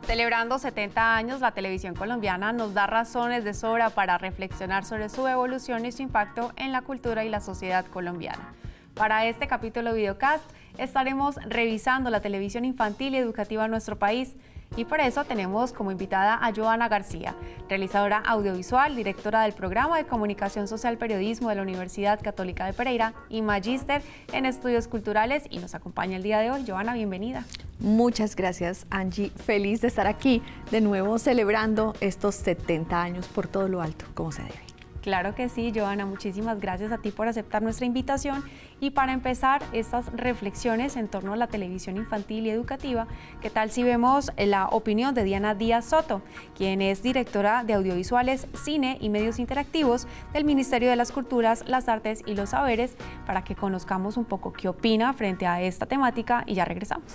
Celebrando 70 años, la televisión colombiana nos da razones de sobra para reflexionar sobre su evolución y su impacto en la cultura y la sociedad colombiana. Para este capítulo videocast estaremos revisando la televisión infantil y educativa en nuestro país, y por eso tenemos como invitada a Joana García, realizadora audiovisual, directora del programa de Comunicación Social Periodismo de la Universidad Católica de Pereira y magíster en estudios culturales, y nos acompaña el día de hoy. Joana, bienvenida. Muchas gracias, Angie. Feliz de estar aquí de nuevo celebrando estos 70 años por todo lo alto, como se debe. Claro que sí, Joana, muchísimas gracias a ti por aceptar nuestra invitación. Y para empezar estas reflexiones en torno a la televisión infantil y educativa, ¿qué tal si vemos la opinión de Diana Díaz Soto, quien es directora de audiovisuales, cine y medios interactivos del Ministerio de las Culturas, las Artes y los Saberes, para que conozcamos un poco qué opina frente a esta temática, y ya regresamos.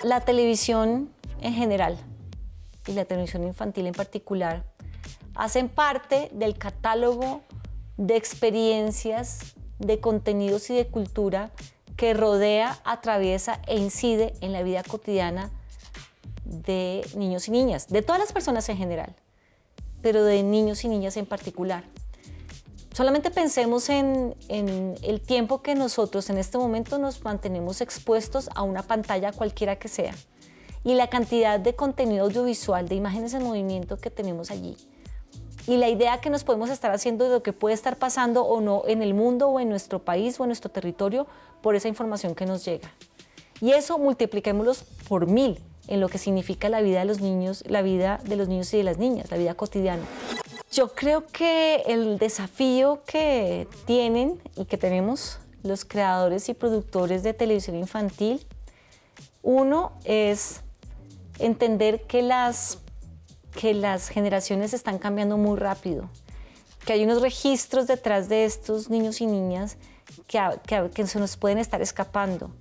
La televisión en general y la televisión infantil en particular hacen parte del catálogo de experiencias, de contenidos y de cultura que rodea, atraviesa e incide en la vida cotidiana de niños y niñas, de todas las personas en general, pero de niños y niñas en particular. Solamente pensemos en el tiempo que nosotros en este momento nos mantenemos expuestos a una pantalla cualquiera que sea, y la cantidad de contenido audiovisual, de imágenes en movimiento que tenemos allí, y la idea que nos podemos estar haciendo de lo que puede estar pasando o no en el mundo o en nuestro país o en nuestro territorio por esa información que nos llega. Y eso multipliquémoslo por 1000 en lo que significa la vida de los niños, la vida de los niños y de las niñas, la vida cotidiana. Yo creo que el desafío que tienen y que tenemos los creadores y productores de televisión infantil, uno es entender que las generaciones están cambiando muy rápido, que hay unos registros detrás de estos niños y niñas que se nos pueden estar escapando,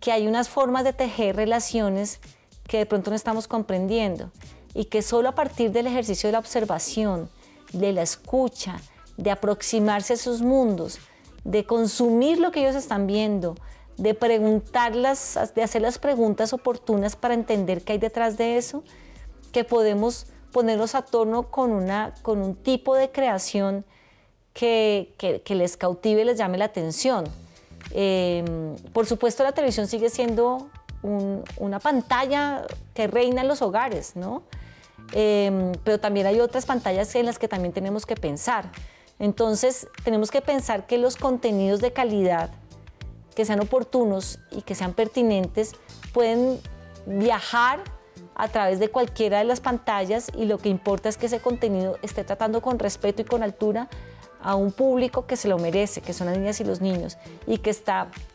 que hay unas formas de tejer relaciones que de pronto no estamos comprendiendo, y que solo a partir del ejercicio de la observación, de la escucha, de aproximarse a sus mundos, de consumir lo que ellos están viendo, de preguntarlas, de hacer las preguntas oportunas para entender qué hay detrás de eso, que podemos ponernos a tono con un tipo de creación que les cautive y les llame la atención. Por supuesto, la televisión sigue siendo una pantalla que reina en los hogares, ¿no? Pero también hay otras pantallas en las que también tenemos que pensar. Entonces, tenemos que pensar que los contenidos de calidad, que sean oportunos y que sean pertinentes, pueden viajar a través de cualquiera de las pantallas, y lo que importa es que ese contenido esté tratando con respeto y con altura a un público que se lo merece, que son las niñas y los niños, y que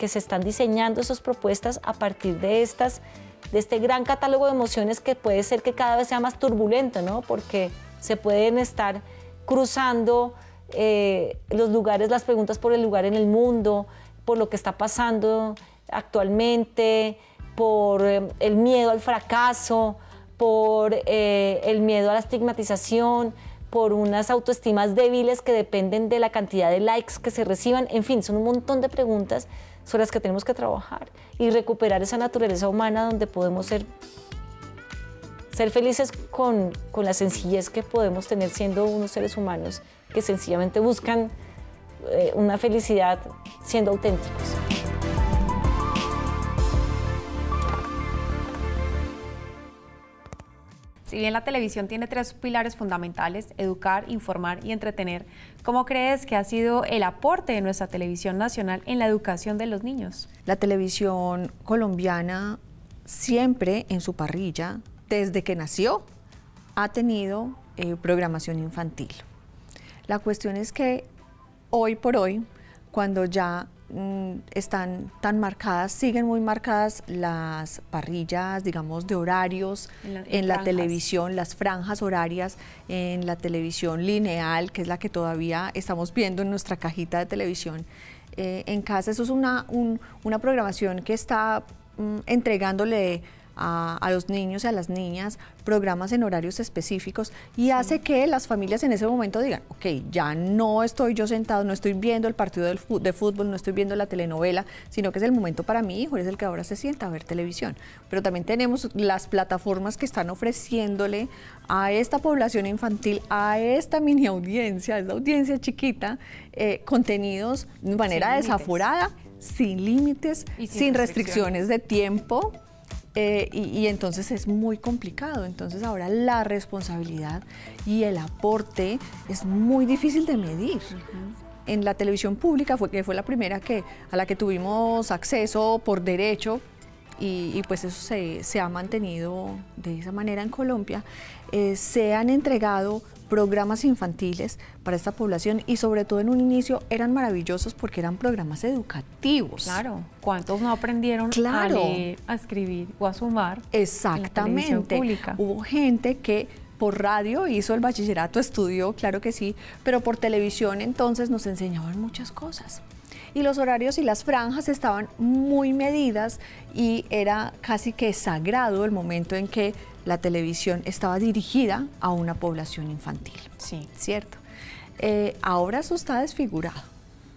se están diseñando esas propuestas a partir de este gran catálogo de emociones que puede ser que cada vez sea más turbulento, ¿no? Porque se pueden estar cruzando los lugares, las preguntas por el lugar en el mundo, por lo que está pasando actualmente, por el miedo al fracaso, por el miedo a la estigmatización, por unas autoestimas débiles que dependen de la cantidad de likes que se reciban. En fin, son un montón de preguntas sobre las que tenemos que trabajar y recuperar esa naturaleza humana donde podemos ser felices con la sencillez que podemos tener siendo unos seres humanos que sencillamente buscan una felicidad siendo auténticos. Si bien la televisión tiene 3 pilares fundamentales: educar, informar y entretener, ¿cómo crees que ha sido el aporte de nuestra televisión nacional en la educación de los niños? La televisión colombiana siempre en su parrilla, desde que nació, ha tenido programación infantil. La cuestión es que hoy por hoy, cuando ya están tan marcadas, siguen muy marcadas las parrillas, digamos, de horarios en la televisión, las franjas horarias en la televisión lineal, que es la que todavía estamos viendo en nuestra cajita de televisión en casa. Eso es una programación que está entregándole a los niños y a las niñas programas en horarios específicos y hace que las familias en ese momento digan, ok, ya no estoy yo sentado, no estoy viendo el partido de fútbol, no estoy viendo la telenovela, sino que es el momento para mi hijo, es el que ahora se sienta a ver televisión. Pero también tenemos las plataformas que están ofreciéndole a esta población infantil, a esta mini audiencia, a esta audiencia chiquita, contenidos de manera desaforada, sin límites, sin restricciones de tiempo. Y entonces es muy complicado. Entonces ahora la responsabilidad y el aporte es muy difícil de medir. En la televisión pública, que fue la primera a la que tuvimos acceso por derecho, y pues eso se ha mantenido de esa manera en Colombia, se han entregado programas infantiles para esta población y sobre todo en un inicio eran maravillosos porque eran programas educativos. Claro, ¿cuántos no aprendieron a leer, a escribir o a sumar? Exactamente. En la televisión pública? Hubo gente que por radio hizo el bachillerato, estudió, claro que sí, pero por televisión entonces nos enseñaban muchas cosas. Y los horarios y las franjas estaban muy medidas y era casi que sagrado el momento en que la televisión estaba dirigida a una población infantil. Sí. ¿Cierto? Ahora eso está desfigurado.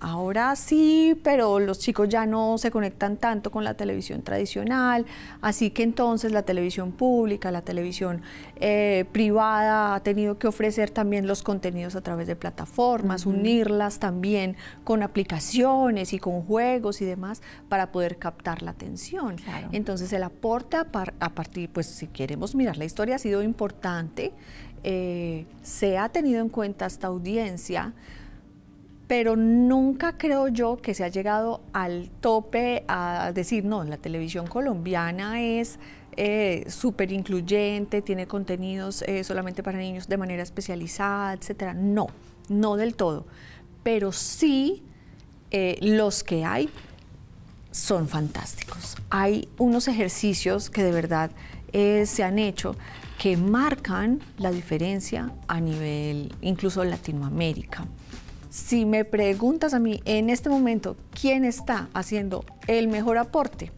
Ahora sí, pero los chicos ya no se conectan tanto con la televisión tradicional, así que entonces la televisión pública, la televisión privada ha tenido que ofrecer también los contenidos a través de plataformas, unirlas también con aplicaciones y con juegos y demás para poder captar la atención. Claro. Entonces el aporte a partir, pues si queremos mirar la historia ha sido importante, se ha tenido en cuenta esta audiencia, pero nunca creo yo que se ha llegado al tope a decir, no, la televisión colombiana es súper incluyente, tiene contenidos solamente para niños de manera especializada, etcétera. No, no del todo, pero sí los que hay son fantásticos. Hay unos ejercicios que de verdad se han hecho que marcan la diferencia a nivel incluso Latinoamérica. Si me preguntas a mí en este momento quién está haciendo el mejor aporte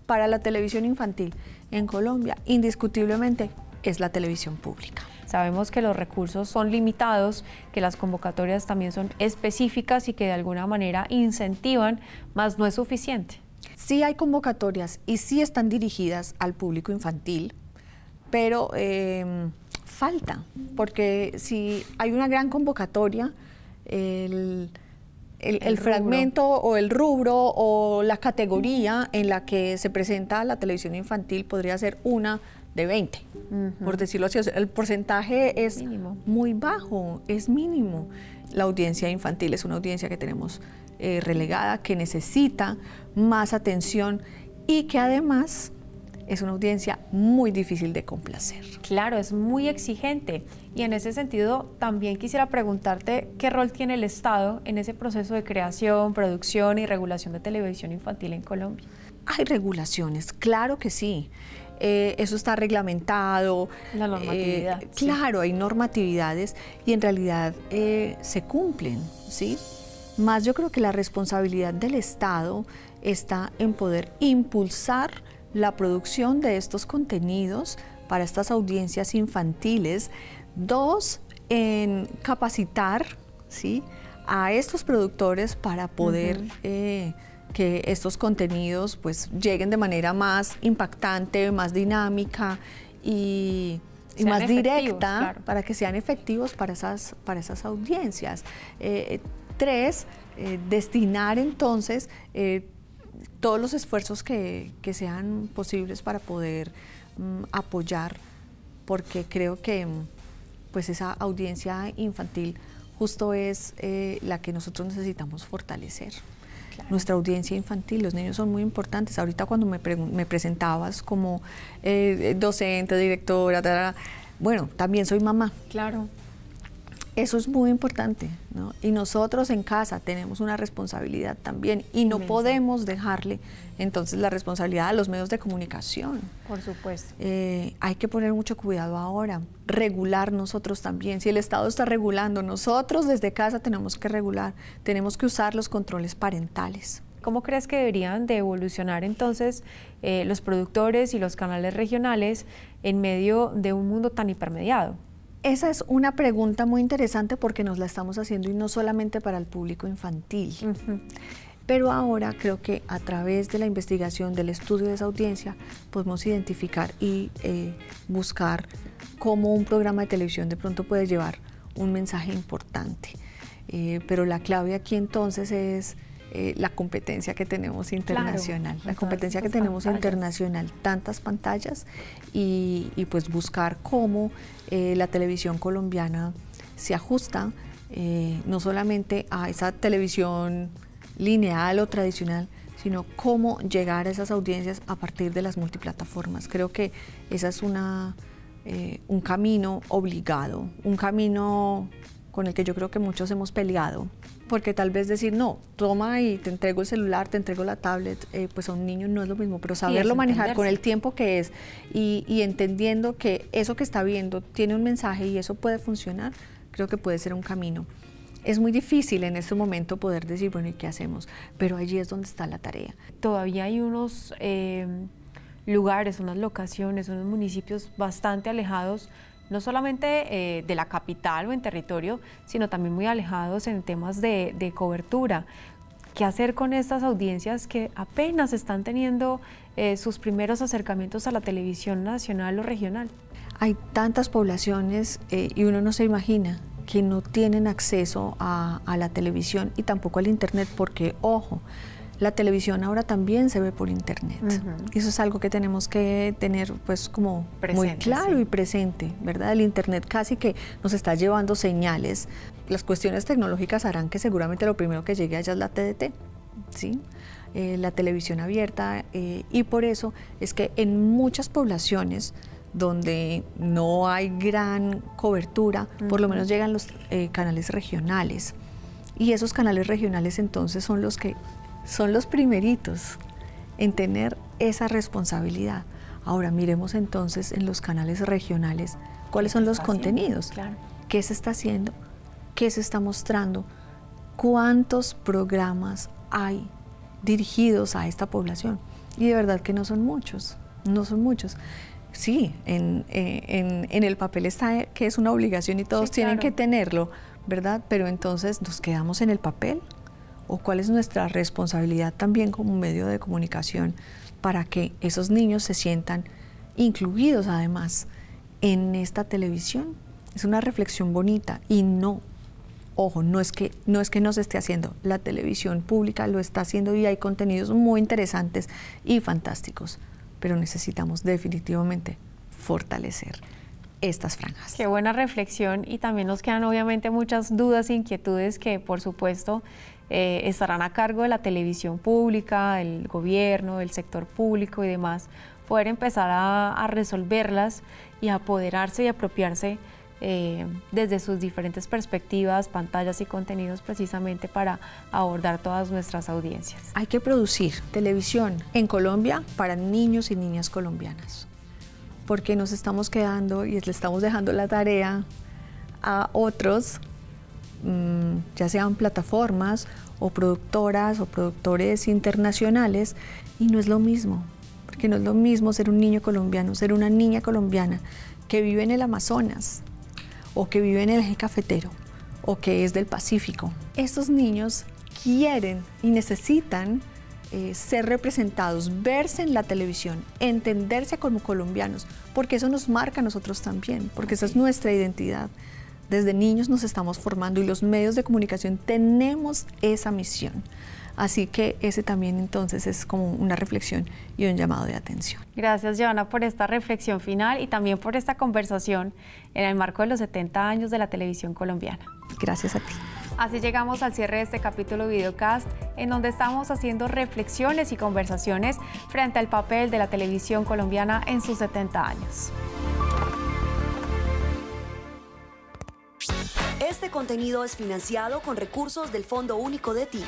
para la televisión infantil en Colombia, indiscutiblemente es la televisión pública. Sabemos que los recursos son limitados, que las convocatorias también son específicas y que de alguna manera incentivan, mas no es suficiente. Sí hay convocatorias y sí están dirigidas al público infantil, pero falta, porque si hay una gran convocatoria, el fragmento o el rubro o la categoría en la que se presenta la televisión infantil podría ser una de 20, por decirlo así. O sea, el porcentaje es mínimo, muy bajo, es mínimo. La audiencia infantil es una audiencia que tenemos relegada, que necesita más atención y que además es una audiencia muy difícil de complacer. Claro, es muy exigente y en ese sentido también quisiera preguntarte qué rol tiene el Estado en ese proceso de creación, producción y regulación de televisión infantil en Colombia. Hay regulaciones, claro que sí. Eso está reglamentado. La normatividad. Claro, hay normatividades y en realidad se cumplen, ¿sí? Más yo creo que la responsabilidad del Estado está en poder impulsar la producción de estos contenidos para estas audiencias infantiles. 2, en capacitar, ¿sí?, a estos productores para poder que estos contenidos pues lleguen de manera más impactante, más dinámica y más directa, claro, para que sean efectivos para esas audiencias. 3, destinar entonces todos los esfuerzos que sean posibles para poder apoyar, porque creo que pues esa audiencia infantil justo es la que nosotros necesitamos fortalecer. Claro. Nuestra audiencia infantil, los niños son muy importantes. Ahorita cuando me presentabas como docente, directora, bueno, también soy mamá. Claro. Eso es muy importante, ¿no? Y nosotros en casa tenemos una responsabilidad también y no podemos dejarle entonces la responsabilidad a los medios de comunicación. Por supuesto. Hay que poner mucho cuidado ahora, regular nosotros también. Si el Estado está regulando, nosotros desde casa tenemos que regular, tenemos que usar los controles parentales. ¿Cómo crees que deberían de evolucionar entonces los productores y los canales regionales en medio de un mundo tan hipermediado? Esa es una pregunta muy interesante porque nos la estamos haciendo y no solamente para el público infantil. Pero ahora creo que a través de la investigación, del estudio de esa audiencia, podemos identificar y buscar cómo un programa de televisión de pronto puede llevar un mensaje importante. Pero la clave aquí entonces es la competencia que tenemos internacional, claro, la competencia que tenemos internacional, tantas pantallas y pues buscar cómo la televisión colombiana se ajusta no solamente a esa televisión lineal o tradicional, sino cómo llegar a esas audiencias a partir de las multiplataformas. Creo que esa es un camino obligado, un camino con el que yo creo que muchos hemos peleado, porque tal vez decir, no, toma y te entrego el celular, te entrego la tablet, pues a un niño no es lo mismo, pero saberlo manejar con el tiempo que es y entendiendo que eso que está viendo tiene un mensaje y eso puede funcionar, creo que puede ser un camino. Es muy difícil en este momento poder decir, bueno, ¿y qué hacemos? Pero allí es donde está la tarea. Todavía hay unos lugares, unas locaciones, unos municipios bastante alejados, no solamente de la capital o en territorio, sino también muy alejados en temas de cobertura. ¿Qué hacer con estas audiencias que apenas están teniendo sus primeros acercamientos a la televisión nacional o regional? Hay tantas poblaciones y uno no se imagina que no tienen acceso a la televisión y tampoco al internet, porque, ojo, la televisión ahora también se ve por internet. Y eso es algo que tenemos que tener pues como presente, muy claro y presente, ¿verdad? El internet casi que nos está llevando señales. Las cuestiones tecnológicas harán que seguramente lo primero que llegue allá es la TDT, ¿sí? La televisión abierta, y por eso es que en muchas poblaciones donde no hay gran cobertura, por lo menos llegan los canales regionales. Y esos canales regionales entonces son los primeritos en tener esa responsabilidad. Ahora miremos entonces en los canales regionales cuáles son los contenidos, qué se está haciendo, qué se está mostrando, cuántos programas hay dirigidos a esta población. Y de verdad que no son muchos, no son muchos. Sí, en el papel está que es una obligación y todos tienen que tenerlo, ¿verdad? Pero entonces, ¿nos quedamos en el papel? ¿O cuál es nuestra responsabilidad también como medio de comunicación para que esos niños se sientan incluidos además en esta televisión? Es una reflexión bonita y no, ojo, no es que no se esté haciendo, la televisión pública lo está haciendo y hay contenidos muy interesantes y fantásticos, pero necesitamos definitivamente fortalecer estas franjas. Qué buena reflexión, y también nos quedan obviamente muchas dudas e inquietudes que por supuesto estarán a cargo de la televisión pública, el gobierno, el sector público y demás, poder empezar a resolverlas y apoderarse y apropiarse desde sus diferentes perspectivas, pantallas y contenidos, precisamente para abordar todas nuestras audiencias. Hay que producir televisión en Colombia para niños y niñas colombianas, porque nos estamos quedando y le estamos dejando la tarea a otros, ya sean plataformas o productoras o productores internacionales, y no es lo mismo, porque no es lo mismo ser un niño colombiano, ser una niña colombiana que vive en el Amazonas o que vive en el eje cafetero o que es del Pacífico. Estos niños quieren y necesitan ser representados, verse en la televisión, entenderse como colombianos, porque eso nos marca a nosotros también, porque esa es nuestra identidad. Desde niños nos estamos formando y los medios de comunicación tenemos esa misión. Así que ese también entonces es como una reflexión y un llamado de atención. Gracias, Joana, por esta reflexión final y también por esta conversación en el marco de los 70 años de la televisión colombiana. Gracias a ti. Así llegamos al cierre de este capítulo videocast, en donde estamos haciendo reflexiones y conversaciones frente al papel de la televisión colombiana en sus 70 años. Este contenido es financiado con recursos del Fondo Único de TIC.